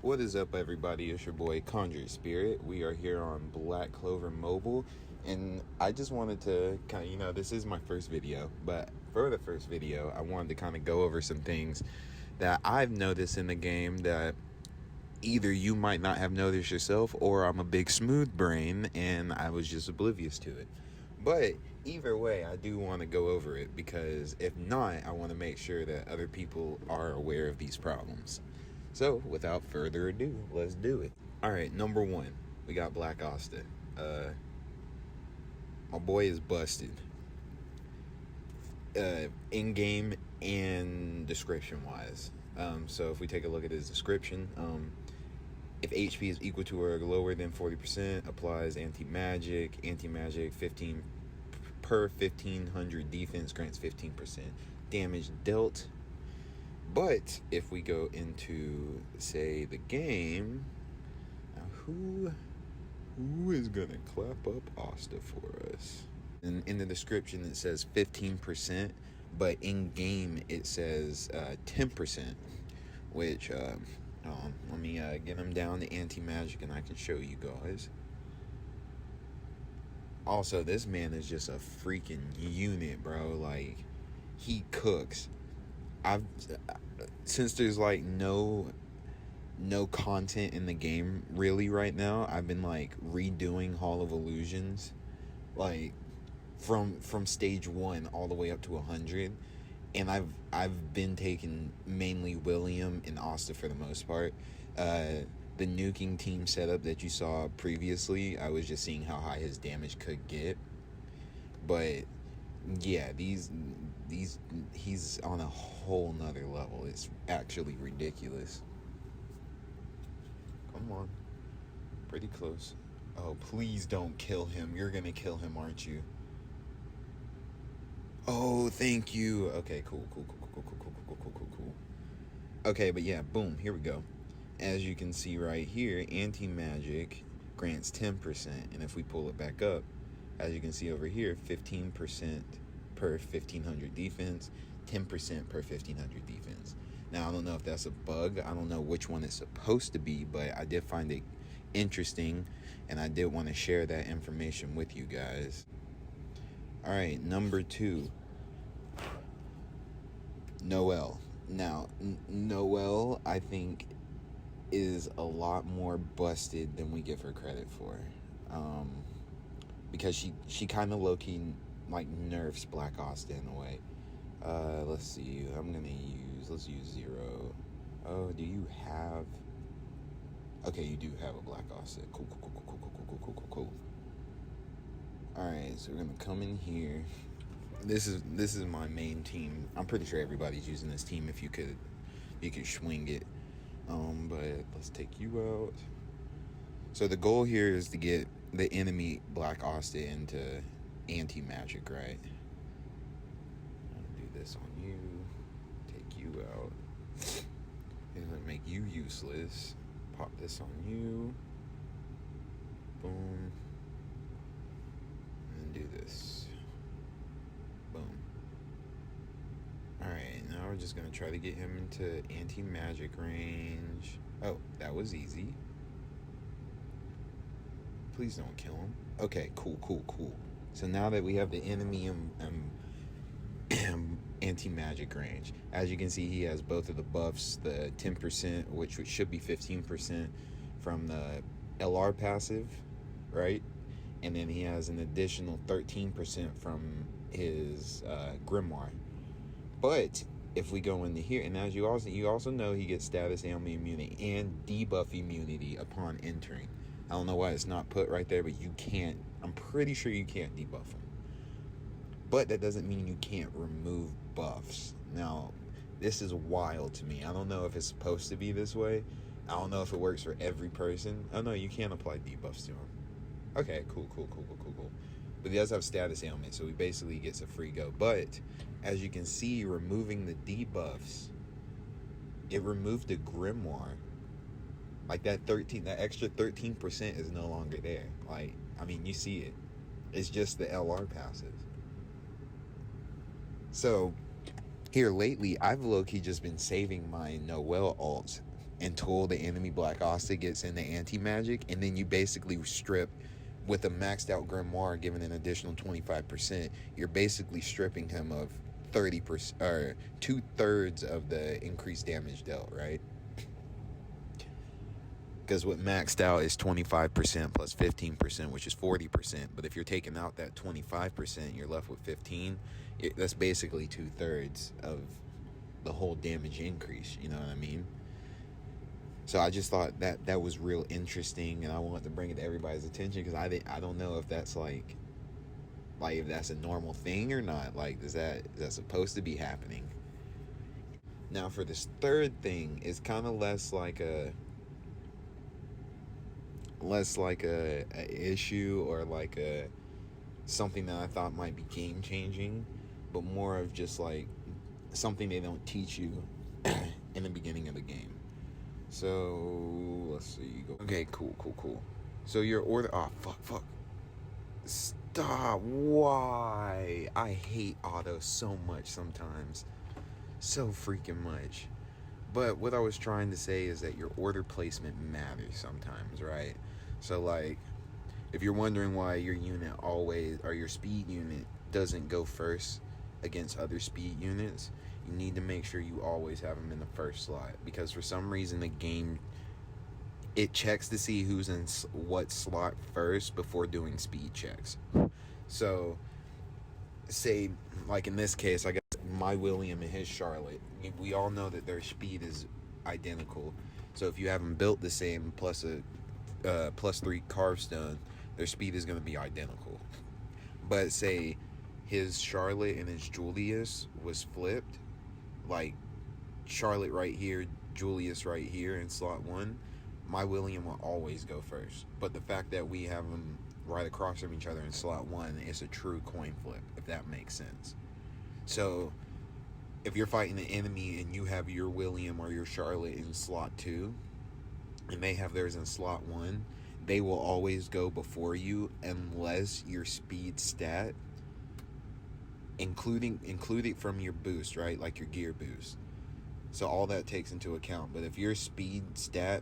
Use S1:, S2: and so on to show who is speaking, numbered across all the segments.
S1: What is up, everybody? It's your boy Conjured Spirit. We are here on Black Clover Mobile, and I just wanted to kind of, this is my first video, but for the first video, I wanted to kind of go over some things that I've noticed in the game that either you might not have noticed yourself, or I'm a big smooth brain and I was just oblivious to it. But either way, I do want to go over it, because if not, I want to make sure that other people are aware of these problems. So, without further ado, let's do it. Alright, number one, we got Black Asta. My boy is busted. In-game and description-wise. So if we take a look at his description, if HP is equal to or lower than 40%, applies anti-magic. 15 per 1500 defense, grants 15% damage dealt. But if we go into, say, the game, now who is gonna clap up Asta for us? And in the description it says 15%, but in game it says 10%, which let me get him down to anti-magic and I can show you guys. Also, this man is just a freaking unit, bro. Like, he cooks. Since there's like no content in the game really right now, I've been like redoing Hall of Illusions, like from stage 1 all the way up to 100, and I've been taking mainly William and Asta for the most part. The nuking team setup that you saw previously, I was just seeing how high his damage could get, but yeah, he's on a whole nother level. It's actually ridiculous. Come on, pretty close. Oh, please don't kill him. You're gonna kill him, aren't you? Oh, thank you. Okay, cool. Okay, but yeah, boom, here we go. As you can see right here, anti-magic grants 10%, and if we pull it back up, as you can see over here, 15% per 1500 defense, 10% per 1500 defense. Now, I don't know if that's a bug. I don't know which one it's supposed to be, but I did find it interesting, and I did want to share that information with you guys. Alright, number 2. Noelle. Now, Noelle, I think, is a lot more busted than we give her credit for. Because she kind of low-key like nerfs Black Asta in a way. Let's see. Let's use 0. Oh, do you have? Okay, you do have a Black Asta. Cool. All right, so we're gonna come in here. This is my main team. I'm pretty sure everybody's using this team. If you could swing it. But let's take you out. So the goal here is to get the enemy Black Asta into anti-magic, right? I'll do this on you. Take you out. It's gonna make you useless. Pop this on you. Boom. And do this. Boom. Alright, now we're just gonna try to get him into anti-magic range. Oh, that was easy. Please don't kill him. Okay, cool. So now that we have the enemy anti-magic range, as you can see, he has both of the buffs, the 10%, which should be 15% from the LR passive, right? And then he has an additional 13% from his Grimoire. But if we go into here, and as you also know, he gets status ailment immunity and debuff immunity upon entering. I don't know why it's not put right there, but you can't. I'm pretty sure you can't debuff him. But that doesn't mean you can't remove buffs. Now, this is wild to me. I don't know if it's supposed to be this way. I don't know if it works for every person. Oh no, you can apply debuffs to him. Okay, cool. But he does have status ailment, so he basically gets a free go. But as you can see, removing the debuffs, it removed the Grimoire. Like that extra 13% is no longer there. Like, I mean, you see it. It's just the LR passive. So here lately, I've low-key just been saving my Noelle ults until the enemy Black Asta gets into anti-magic, and then you basically strip with a maxed out grimoire given an additional 25%. You're basically stripping him of 30% or 2/3 of the increased damage dealt, right? Because what maxed out is 25% plus 15%, which is 40%. But if you're taking out that 25%, you're left with 15. That's basically 2/3 of the whole damage increase. You know what I mean? So I just thought that was real interesting, and I wanted to bring it to everybody's attention because I don't know if that's like if that's a normal thing or not. Like, is that supposed to be happening? Now for this third thing, it's kind of less like a issue or like a something that I thought might be game changing, but more of just like something they don't teach you in the beginning of the game. So let's see. Okay, cool. So your order. Oh fuck. Stop. Why? I hate auto so much sometimes. So freaking much. But what I was trying to say is that your order placement matters sometimes, right? So like, if you're wondering why your unit always, or your speed unit doesn't go first against other speed units, you need to make sure you always have them in the first slot, because for some reason the game, it checks to see who's in what slot first before doing speed checks. So say, like in this case, I guess my William and his Charlotte, we all know that their speed is identical. So if you have them built the same plus a +3 carvestone, their speed is going to be identical. But say his Charlotte and his Julius was flipped, like Charlotte right here, Julius right here in slot 1, my William will always go first. But the fact that we have them right across from each other in slot 1 is a true coin flip, if that makes sense. So if you're fighting an enemy and you have your William or your Charlotte in slot 2 and they have theirs in slot 1, they will always go before you unless your speed stat, including from your boost, right? Like your gear boost. So all that takes into account. But if your speed stat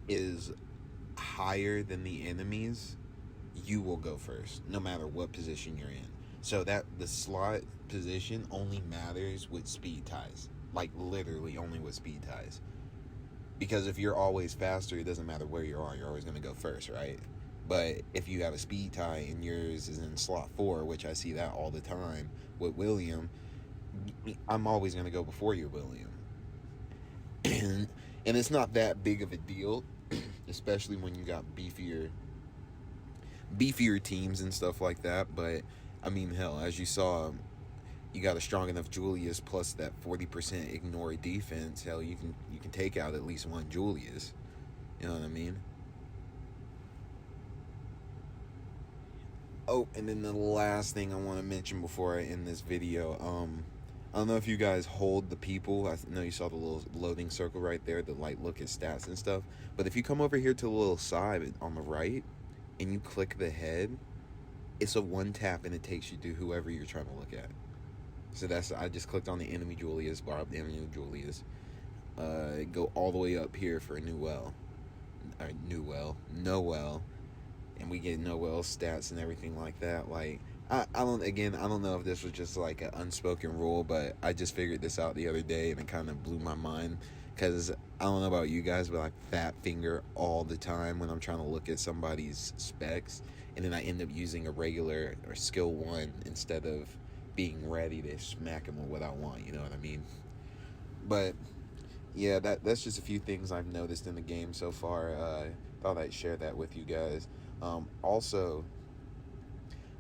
S1: is higher than the enemy's, you will go first, no matter what position you're in. So that the slot position only matters with speed ties. Like literally only with speed ties. Because if you're always faster, it doesn't matter where you are, you're always going to go first, right? But if you have a speed tie and yours is in slot 4, which I see that all the time with William, I'm always going to go before your William. And it's not that big of a deal, especially when you got beefier teams and stuff like that. But I mean, hell, as you saw, you got a strong enough Julius plus that 40% ignore defense. Hell, you can take out at least one Julius. You know what I mean? Oh, and then the last thing I want to mention before I end this video, I don't know if you guys hold the people. I know you saw the little loading circle right there, the like look at stats and stuff. But if you come over here to the little side on the right and you click the head, it's a one tap and it takes you to whoever you're trying to look at. So I just clicked on the enemy Julius, Barb, the enemy Julius. Go all the way up here for Noel, and we get Noel's stats and everything like that. Like, I don't know if this was just like an unspoken rule, but I just figured this out the other day and it kind of blew my mind. Because I don't know about you guys, but I fat finger all the time when I'm trying to look at somebody's specs, and then I end up using a regular or skill 1 instead of being ready to smack him with what I want, you know what I mean? But yeah, that's just a few things I've noticed in the game so far. Thought I'd share that with you guys. Also,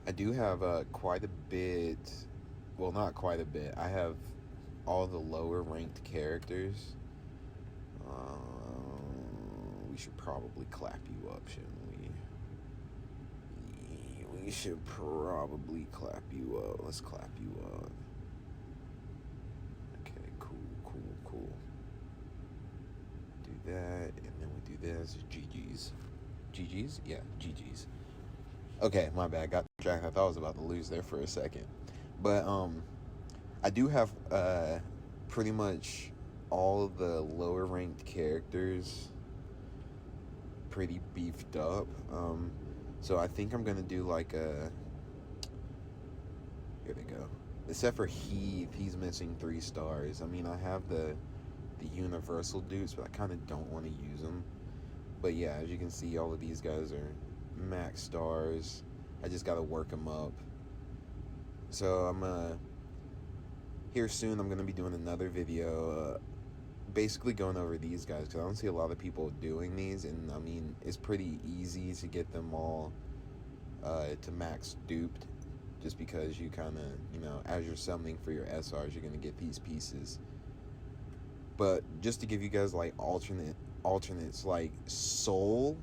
S1: I do have quite a bit, well, not quite a bit, I have all the lower ranked characters. We should probably clap you up, shouldn't we? We should probably clap you up. Let's clap you up. Okay, cool. Do that, and then we do this. GG's? Yeah, GG's. Okay, my bad. Got distracted. I thought I was about to lose there for a second. But I do have pretty much all of the lower ranked characters pretty beefed up. So I think I'm gonna do like a. Here we go. Except for Heath, he's missing 3 stars. I mean, I have the universal dudes, but I kind of don't want to use them. But yeah, as you can see, all of these guys are max stars. I just gotta work them up. So I'm here soon. I'm gonna be doing another video, basically going over these guys because I don't see a lot of people doing these, and I mean it's pretty easy to get them all to max duped, just because you kind of, you know, as you're summoning for your SRs, you're gonna get these pieces. But just to give you guys like alternates, like Soul,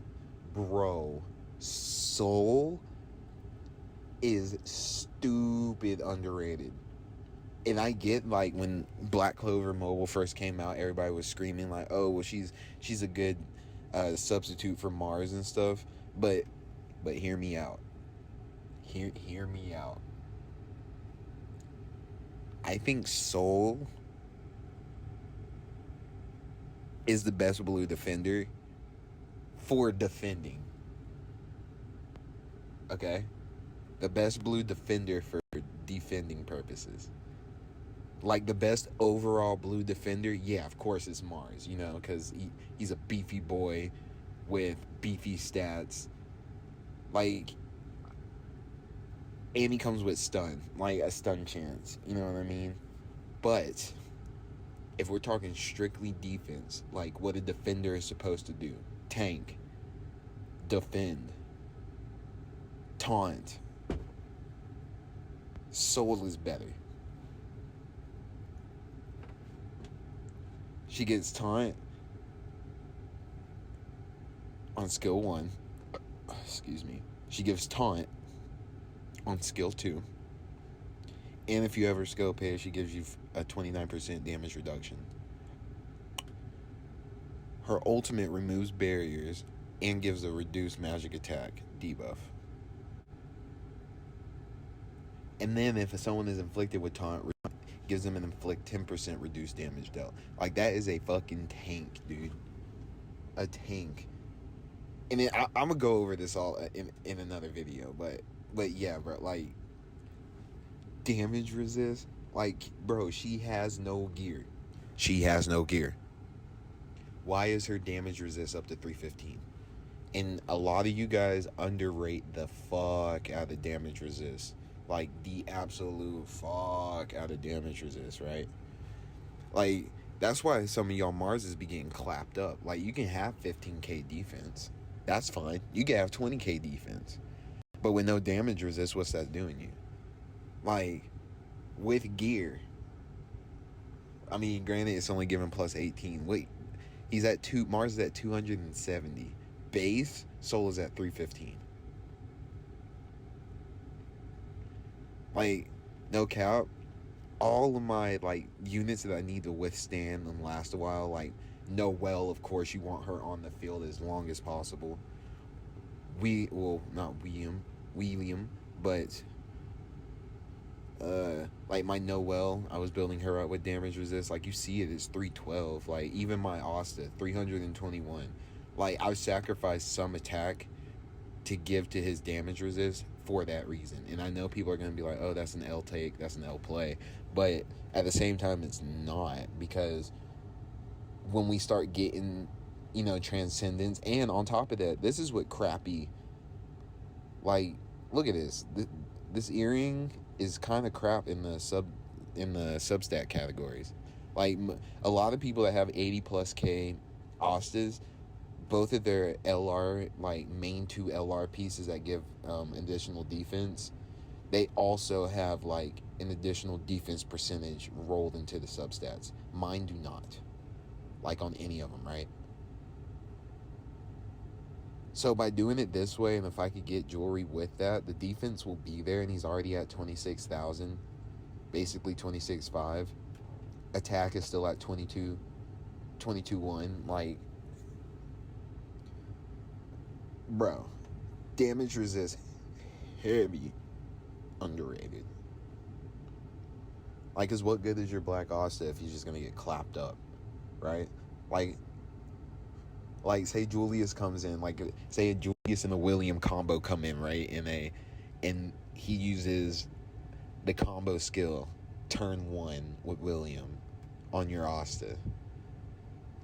S1: bro, Soul is stupid underrated. And I get, like, when Black Clover Mobile first came out, everybody was screaming like, oh, well, she's a good substitute for Mars and stuff. But hear me out. Hear me out. I think Soul is the best blue defender for defending. Okay? The best blue defender for defending purposes. Like, the best overall blue defender, yeah, of course it's Mars, you know, because he's a beefy boy with beefy stats. Like, and he comes with stun, like a stun chance, you know what I mean? But if we're talking strictly defense, like what a defender is supposed to do: tank, defend, taunt, Soul is better. She gets taunt on skill 1. Excuse me. She gives taunt on skill 2. And if you ever skill pay, she gives you a 29% damage reduction. Her ultimate removes barriers and gives a reduced magic attack debuff. And then if someone is inflicted with taunt, gives them an inflict 10% reduced damage dealt. Like, that is a fucking tank, dude. A tank. And then I'm gonna go over this all in another video, but yeah, bro, like, damage resist, like, bro, she has no gear. She has no gear. Why is her damage resist up to 315? And a lot of you guys underrate the fuck out of damage resist. Like, the absolute fuck out of damage resist, right? Like, that's why some of y'all Marses be getting clapped up. Like, you can have 15k defense. That's fine. You can have 20k defense. But with no damage resist, what's that doing you? Like, with gear, I mean, granted, it's only given plus 18. Wait, Mars is at 270. Base, Soul is at 315. Like, no cap, all of my, like, units that I need to withstand and last a while, like, Noelle, of course, you want her on the field as long as possible. Not William, but, like, my Noelle, I was building her up with damage resist. Like, you see it's 312. Like, even my Asta, 321. Like, I've sacrificed some attack to give to his damage resist for that reason. And I know people are going to be like, oh, that's an L take, that's an L play. But at the same time, it's not, because when we start getting, you know, transcendence, and on top of that, this is what crappy, like, look at this. This earring is kind of crap in the substat categories. Like, a lot of people that have 80 plus K Astas, both of their LR, like, main 2 LR pieces that give additional defense, they also have, like, an additional defense percentage rolled into the substats. Mine do not, like, on any of them, right? So by doing it this way, and if I could get jewelry with that, the defense will be there, and he's already at 26,000, basically 26.5. Attack is still at 22.1. Like, bro, damage resist, heavy underrated. Like, cause what good is your Black Asta if he's just gonna get clapped up? right? Like say Julius comes in, like say a Julius and a William combo come in, right? And he uses the combo skill turn 1 with William on your Asta.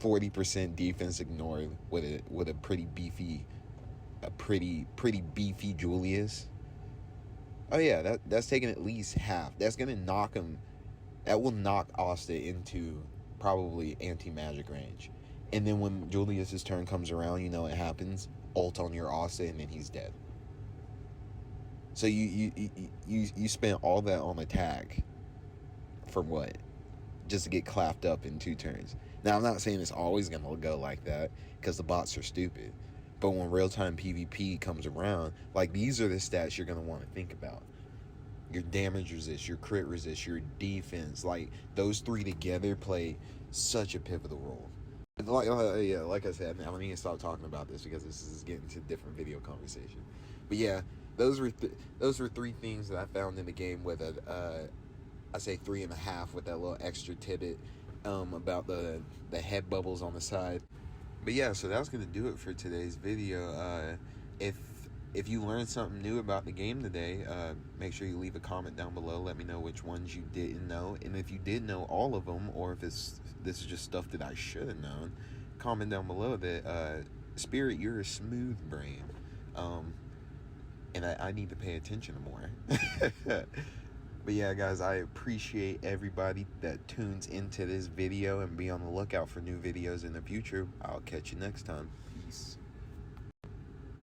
S1: 40% defense ignored with a pretty beefy Julius. Oh yeah, that's taking at least half. That's gonna knock him. That will knock Asta into probably anti-magic range. And then when Julius's turn comes around, you know what happens. Ult on your Asta, and then he's dead. So you spent all that on attack for what? Just to get clapped up in 2 turns. Now I'm not saying it's always gonna go like that, because the bots are stupid. But when real-time PvP comes around, like, these are the stats you're gonna want to think about. Your damage resist, your crit resist, your defense, like, those 3 together play such a pivotal role. Like I said, I need to stop talking about this because this is getting to a different video conversation. But yeah, those were 3 things that I found in the game with I say 3.5 with that little extra tidbit about the head bubbles on the side. But yeah, so that's gonna do it for today's video. If you learned something new about the game today, make sure you leave a comment down below. Let me know which ones you didn't know, and if you did know all of them, or if this is just stuff that I should have known, comment down below that Spirit, you're a smooth brain, and I need to pay attention more. But yeah, guys, I appreciate everybody that tunes into this video, and be on the lookout for new videos in the future. I'll catch you next time. Peace.